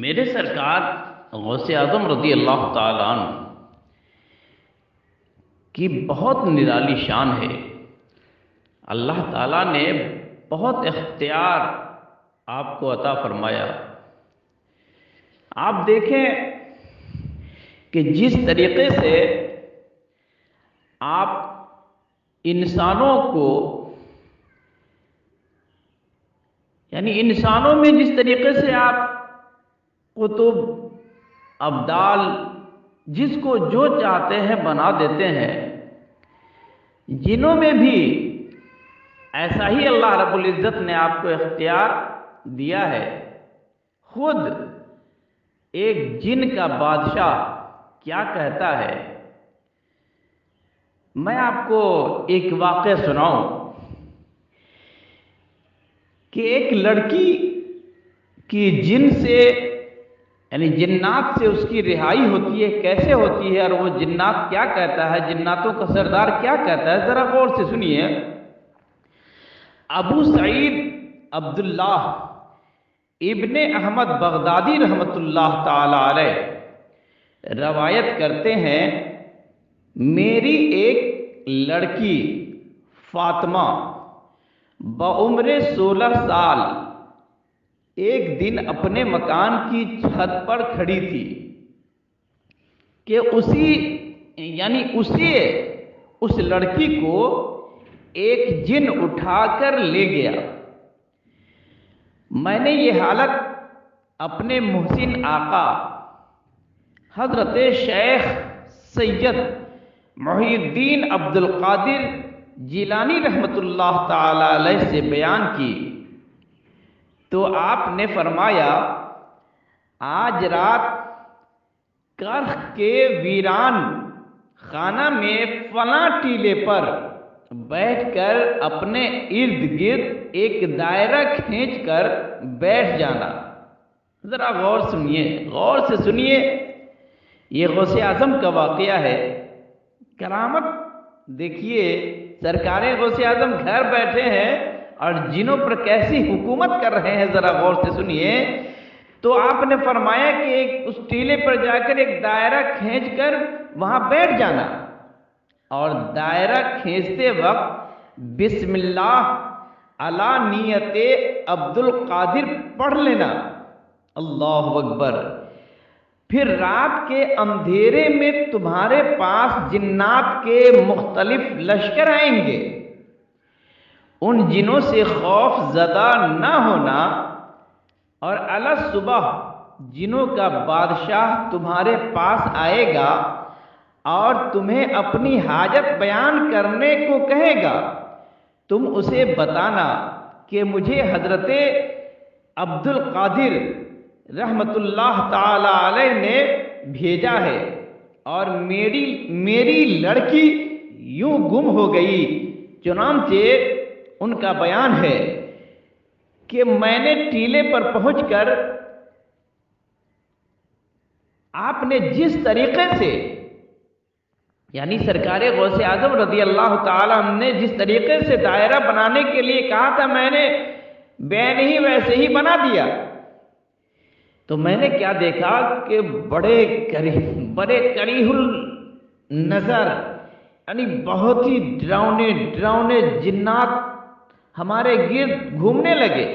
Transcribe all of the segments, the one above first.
میرے سرکار غوث اعظم رضی اللہ تعالیٰ عنہ کی بہت نرالی شان ہے۔ اللہ تعالیٰ نے بہت اختیار آپ کو عطا فرمایا۔ آپ دیکھیں کہ جس طریقے سے آپ انسانوں کو انسانوں میں جس طریقے سے آپ قطب ابدال جس کو جو چاہتے ہیں بنا دیتے ہیں، جنوں میں بھی ایسا ہی اللہ رب العزت نے آپ کو اختیار دیا ہے۔ خود ایک جن کا بادشاہ کیا کہتا ہے، میں آپ کو ایک واقعہ سناؤں کہ ایک لڑکی کی جن سے جنات سے اس کی رہائی ہوتی ہے، کیسے ہوتی ہے، اور وہ جنات کیا کہتا ہے، جناتوں کا سردار کیا کہتا ہے، ذرا غور سے سنیے۔ ابو سعید عبداللہ ابن احمد بغدادی رحمۃ اللہ تعالی علیہ روایت کرتے ہیں، میری ایک لڑکی فاطمہ بعمر 16 سال ایک دن اپنے مکان کی چھت پر کھڑی تھی کہ اس لڑکی کو ایک جن اٹھا کر لے گیا۔ میں نے یہ حالت اپنے محسن آقا حضرت شیخ سید محی الدین عبد القادر جیلانی رحمۃ اللہ تعالی علیہ سے بیان کی تو آپ نے فرمایا، آج رات کرخ کے ویران خانہ میں فلاں ٹیلے پر بیٹھ کر اپنے ارد گرد ایک دائرہ کھینچ کر بیٹھ جانا۔ ذرا غور سے سنیے، یہ غوث اعظم کا واقعہ ہے۔ کرامت دیکھیے، سرکار غوث اعظم گھر بیٹھے ہیں اور جنوں پر کیسی حکومت کر رہے ہیں، ذرا غور سے سنیے۔ تو آپ نے فرمایا کہ اس ٹیلے پر جا کر ایک دائرہ کھینچ کر وہاں بیٹھ جانا، اور دائرہ کھینچتے وقت بسم اللہ علی نیت عبد القادر پڑھ لینا، اللہ اکبر۔ پھر رات کے اندھیرے میں تمہارے پاس جنات کے مختلف لشکر آئیں گے، ان جنوں سے خوف زدہ نہ ہونا، اور علی صبح جنوں کا بادشاہ تمہارے پاس آئے گا اور تمہیں اپنی حاجت بیان کرنے کو کہے گا، تم اسے بتانا کہ مجھے حضرت عبد القادر رحمت اللہ تعالی علیہ نے بھیجا ہے، اور میری لڑکی یوں گم ہو گئی۔ چنانچہ ان کا بیان ہے کہ میں نے ٹیلے پر پہنچ کر آپ نے جس طریقے سے سرکار غوث اعظم رضی اللہ تعالیٰ عنہ نے جس طریقے سے دائرہ بنانے کے لیے کہا تھا، میں نے بین ہی ویسے ہی بنا دیا۔ تو میں نے کیا دیکھا کہ بڑے کریح النظر بہت ہی ڈراؤنے جنات ہمارے گرد گھومنے لگے،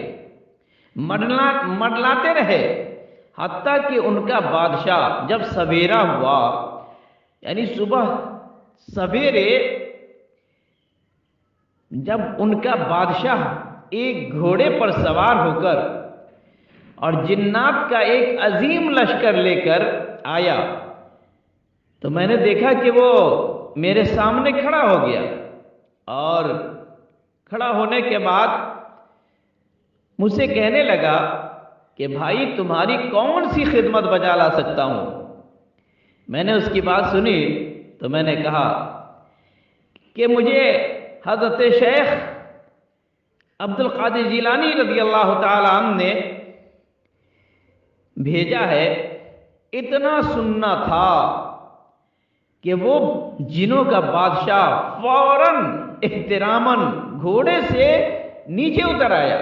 منڈلاتے رہے، حتیٰ کہ ان کا بادشاہ جب سویرا ہوا، صبح سویرے جب ان کا بادشاہ ایک گھوڑے پر سوار ہو کر اور جنات کا ایک عظیم لشکر لے کر آیا، تو میں نے دیکھا کہ وہ میرے سامنے کھڑا ہو گیا، اور کھڑا ہونے کے بعد مجھ سے کہنے لگا کہ بھائی تمہاری کون سی خدمت بجا لا سکتا ہوں۔ میں نے اس کی بات سنی تو میں نے کہا کہ مجھے حضرت شیخ عبد القادر جیلانی رضی اللہ تعالی عنہ نے بھیجا ہے۔ اتنا سننا تھا کہ وہ جنوں کا بادشاہ فوراً احتراماً گھوڑے سے نیچے اتر آیا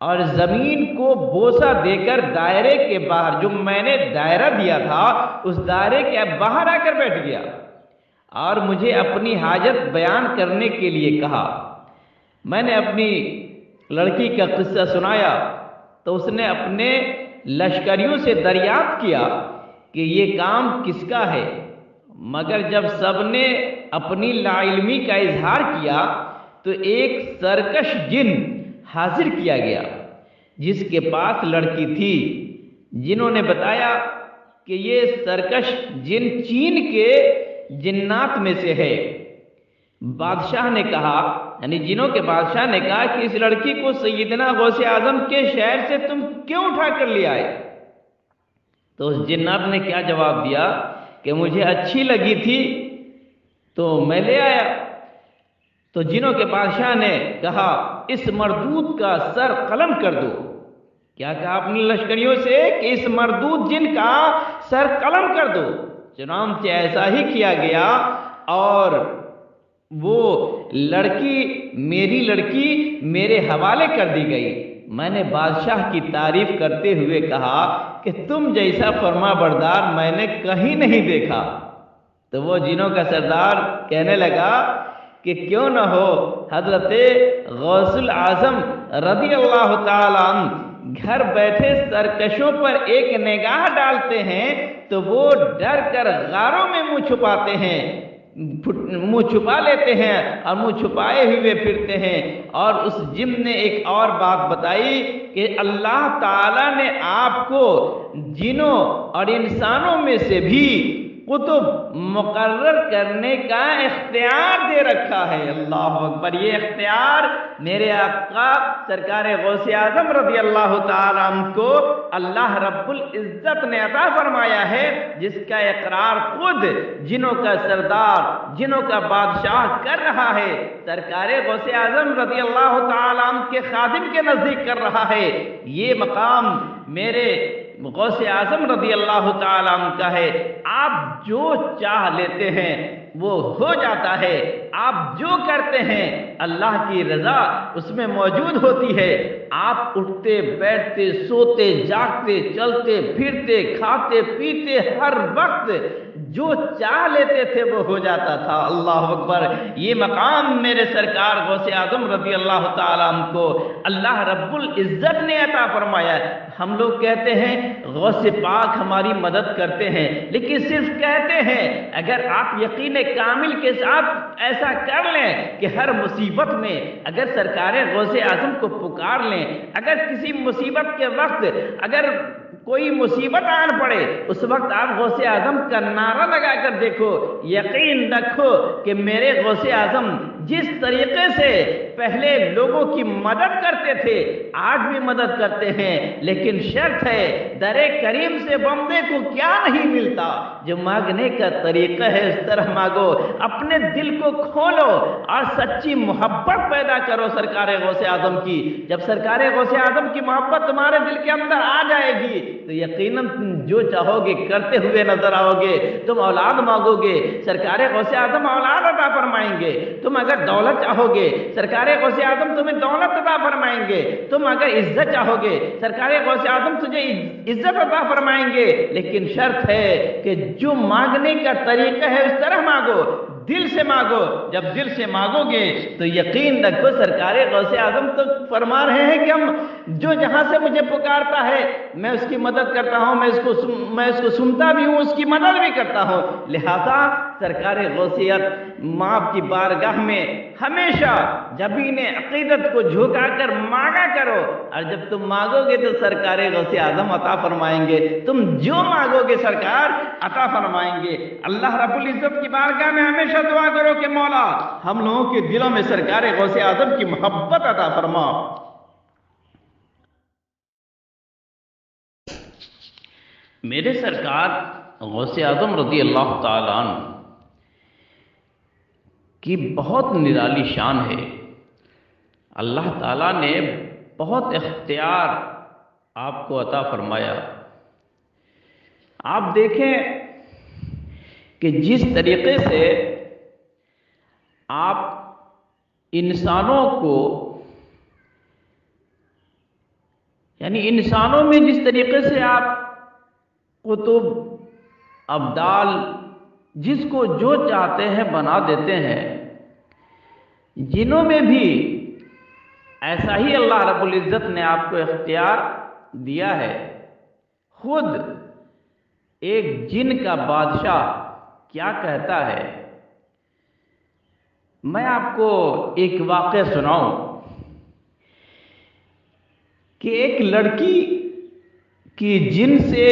اور زمین کو بوسہ دے کر دائرے کے باہر، جو میں نے دائرہ دیا تھا اس دائرے کے باہر آ کر بیٹھ گیا اور مجھے اپنی حاجت بیان کرنے کے لیے کہا۔ میں نے اپنی لڑکی کا قصہ سنایا تو اس نے اپنے لشکریوں سے دریافت کیا کہ یہ کام کس کا ہے، مگر جب سب نے اپنی لا علمی کا اظہار کیا تو ایک سرکش جن حاضر کیا گیا جس کے پاس لڑکی تھی۔ جنہوں نے بتایا کہ یہ سرکش جن چین کے جنات میں سے ہے۔ بادشاہ نے کہا، یعنی جنوں کے بادشاہ نے کہا کہ اس لڑکی کو سیدنا غوث اعظم کے شہر سے تم کیوں اٹھا کر لے آئے؟ تو اس جنات نے کیا جواب دیا کہ مجھے اچھی لگی تھی تو میں لے آیا۔ تو جنوں کے بادشاہ نے کہا اس مردود کا سر قلم کر دو۔ کیا کہا اپنے لشکریوں سے کہ اس مردود جن کا سر قلم کر دو۔ چنانچہ ایسا ہی کیا گیا اور وہ لڑکی، میری لڑکی میرے حوالے کر دی گئی۔ میں نے بادشاہ کی تعریف کرتے ہوئے کہا کہ تم جیسا فرما بردار میں نے کہیں نہیں دیکھا۔ تو وہ جنوں کا سردار کہنے لگا کہ کیوں نہ ہو حضرت غوث الاعظم رضی اللہ تعالیٰ عنہ گھر بیٹھے سرکشوں پر ایک نگاہ ڈالتے ہیں تو وہ ڈر کر غاروں میں منہ چھپاتے ہیں، منہ چھپا لیتے ہیں اور منہ چھپائے ہوئے پھرتے ہیں۔ اور اس جن نے ایک اور بات بتائی کہ اللہ تعالیٰ نے آپ کو جنوں اور انسانوں میں سے بھی قطب مقرر کرنے کا اختیار دے رکھا ہے۔ اللہ اکبر! یہ اختیار میرے آقا سرکار غوث اعظم رضی اللہ تعالیٰ عنہ کو اللہ رب العزت نے عطا فرمایا ہے، جس کا اقرار خود جنوں کا سردار، جنوں کا بادشاہ کر رہا ہے، سرکار غوث اعظم رضی اللہ تعالیٰ عنہ کے خادم کے نزدیک کر رہا ہے۔ یہ مقام میرے غوث اعظم رضی اللہ تعالیٰ عنہ کا ہے۔ آپ جو چاہ لیتے ہیں وہ ہو جاتا ہے، آپ جو کرتے ہیں اللہ کی رضا اس میں موجود ہوتی ہے۔ آپ اٹھتے بیٹھتے سوتے جاگتے چلتے پھرتے کھاتے پیتے ہر وقت جو چاہ لیتے تھے وہ ہو جاتا تھا۔ اللہ اکبر! یہ مقام میرے سرکار غوث اعظم رضی اللہ تعالیٰ عنہ کو اللہ رب العزت نے عطا فرمایا ہے۔ ہم لوگ کہتے ہیں غوث پاک ہماری مدد کرتے ہیں، لیکن صرف کہتے ہیں۔ اگر آپ یقین کامل کے ساتھ ایسا کر لیں کہ ہر مصیبت میں اگر سرکار غوث اعظم کو پکار لیں، اگر کسی مصیبت کے وقت اگر کوئی مصیبت آن پڑے اس وقت آپ غوث اعظم کا نعرہ لگا کر دیکھو، یقین رکھو کہ میرے غوث اعظم جس طریقے سے پہلے لوگوں کی مدد کرتے تھے آج بھی مدد کرتے ہیں، لیکن شرط ہے در کریم سے بندے کو کیا نہیں ملتا؟ جو مانگنے کا طریقہ ہے اس طرح مانگو، اپنے دل کو کھولو اور سچی محبت پیدا کرو سرکار غوث اعظم کی۔ جب سرکار غوث اعظم کی محبت تمہارے دل کے اندر آ جائے گی تو یقیناً جو چاہو گے کرتے ہوئے نظر آؤ گے۔ تم اولاد مانگو گے سرکار غوث اعظم اولاد عطا فرمائیں گے۔ تم اگر دولت چاہو گے سرکار غوث اعظم تمہیں دولت عطا فرمائیں گے۔ تم اگر عزت چاہو گے سرکار غوث اعظم تجھے عزت عطا فرمائیں گے، لیکن شرط ہے کہ جو مانگنے کا طریقہ ہے اس طرح مانگو، دل سے مانگو۔ جب دل سے مانگو گے تو یقین رکھو سرکار غوث اعظم تو فرما رہے ہیں کہ ہم جو جہاں سے مجھے پکارتا ہے میں اس کی مدد کرتا ہوں، میں اس کو سنتا بھی ہوں، اس کی مدد بھی کرتا ہوں۔ لہذا سرکار غوثیت آپ کی بارگاہ میں ہمیشہ جبین عقیدت کو جھکا کر مانگا کرو، اور جب تم مانگو گے تو سرکار غوث اعظم عطا فرمائیں گے۔ تم جو مانگو گے سرکار عطا فرمائیں گے۔ اللہ رب العزت کی بارگاہ میں ہمیشہ دعا کرو کہ مولا ہم لوگوں کے دلوں میں سرکار غوث اعظم کی محبت عطا فرما۔ میرے سرکار غوث اعظم رضی اللہ تعالیٰ عنہ کی بہت نرالی شان ہے۔ اللہ تعالیٰ نے بہت اختیار آپ کو عطا فرمایا۔ آپ دیکھیں کہ جس طریقے سے آپ انسانوں کو یعنی انسانوں میں جس طریقے سے آپ قطب، ابدال، جس کو جو چاہتے ہیں بنا دیتے ہیں، جنوں میں بھی ایسا ہی اللہ رب العزت نے آپ کو اختیار دیا ہے۔ خود ایک جن کا بادشاہ کیا کہتا ہے، میں آپ کو ایک واقعہ سناؤں کہ ایک لڑکی کی جن سے